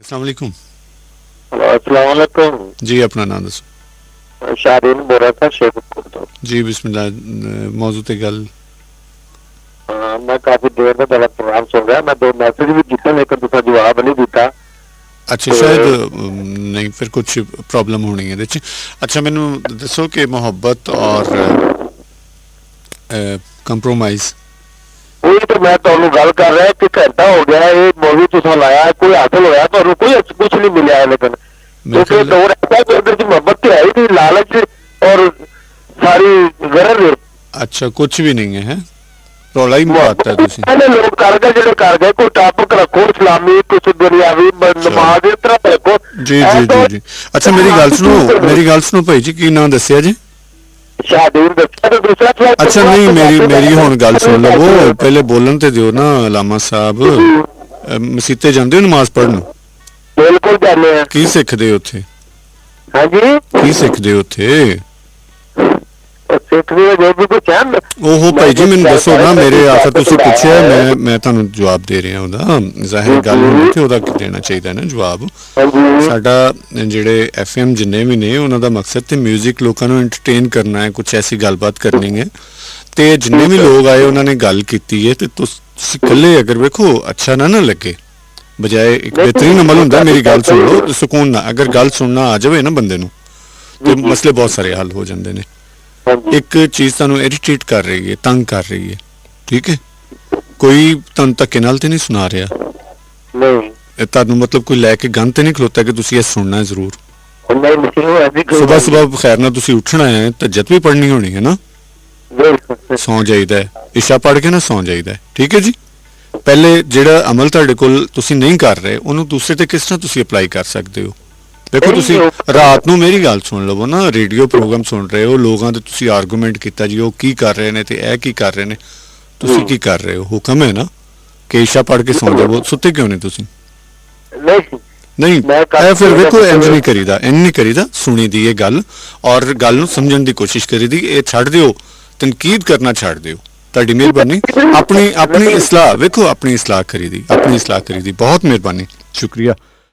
अस्सलाम वालेकुम। अस्सलाम वालेकुम जी अपना नाम दसो। शादीन बोल रहा था शेखपुर तो। जी बिस्मिल्लाह, मौजू ते गल। मैं काफी देर में तेरा प्रोग्राम सुन रहा, मैं 2 मैसेज भी किया लेकिन तुसा जवाब नहीं दिता। अच्छा शायद नहीं, फिर कुछ प्रॉब्लम होनी है ਇਹਦੇ 'ਚ। अच्छा मैनू दसो कि मोहब्बत और कंप्रोमाइज। वही तो मैं ਤੁਹਾਨੂੰ ਗੱਲ ਕਰ ਰਿਹਾ कि घंटा हो गया ये मूवी तुसा लाया, कोई हासिल होया ਤੁਹਾਨੂੰ कोई कुछ नहीं मिला है, लेकिन क्योंकि दौर ऐसा कि उधर की मोहब्बत तो है ही नहीं, लालच और सारी गरज है। अच्छा कुछ भी नहीं है, रौला ही मुकाता है तुसी। पहले लोग कर गए जो कर गए, कोई टॉपिक रखो इस्लामी, कुछ दुनियावी, नमाज इस तरह रखो। जी जी जी जी। अच्छा मेरी गल सुनो भाई जी, की नाम दसिया जी? अच्छा नहीं, मेरी हुण गल सुन लवो, पहले बोलन ते दियो ना। लामा साहब मसीते जांदे हो नमाज पढ़न? बिल्कुल जाने हैं। की सिखदे हो उत्थे? हाँ जी की सिखदे हो उत्थे? ओहो भाई जी मैनू दसो ना, मेरे आखिर तुसी पुछया, मैं तुहानू जवाब दे रहा ओहदा। ज़ाहिर गल होंदी ते ओहदा देना चाहिए ना जवाब। साडा जिहड़े FM जिन्ने भी ने उन्हां दा मकसद ते म्यूजिक लोकां नू एंटरटेन करना है, कुछ ऐसी गलबात करनी है। ते जिन्ने भी लोग आए उन्होंने गल कीती है, ते तुसी कल्ले अगर वेखो अच्छा ना लगे, बजाय एक बेहतरीन अमल हुंदा मेरी गल सुन लो, सुकून ना। अगर गल सुनना आ जाए ना बंदे नू, ते मसले बहुत सारे हल हो जाते हैं। एक चीज़ तुहानू इरिटेट कर रही है, तंग कर रही है, ठीक है, कोई तुहानू धक्के नाल ते नहीं सुना रहा, तुहानू मतलब कोई लैके गन ते नहीं खलोता कि तुसी ये सुनना है जरूर। सुबह सुबह खैर ना तुसी उठना है, तहज्जुद भी पढ़नी होनी है ना, सौ जाइदा है, इशा पढ़ के ना सौ जाइदा है, ठीक है जी। पहले जिहड़ा अमल तुहाडे कोल तुसी नहीं कर रहे, उन्होंने दूसरे ते किस तरह तुसी अप्लाई कर सकते हो? देखो तुसी रात नू मेरी गल सुन लवो ना, रेडियो प्रोग्राम सुन रहे हो, लोगों ते तुसी आर्गूमेंट किया जी, वो की कर रहे ने ते ऐ की कर रहे ने, तुसी की कर रहे हो? हुक्म है ना कि इशा पढ़ के सौ जाओ, सुते क्यों नहीं तुसी? नहीं ऐ फिर वेखो इंज नहीं करीदा, नहीं करीदा। सुनी दी ये गल और गल नू समझण दी कोशिश करी दी, ये छड्ड दिओ, तनकीद करना छड्ड दिओ, तुहाडी मेहरबानी। अपनी अपनी इसलाह वेखो, अपनी इसलाह करी दी, अपनी इसलाह करी दी, बहुत मेहरबानी, शुक्रिया।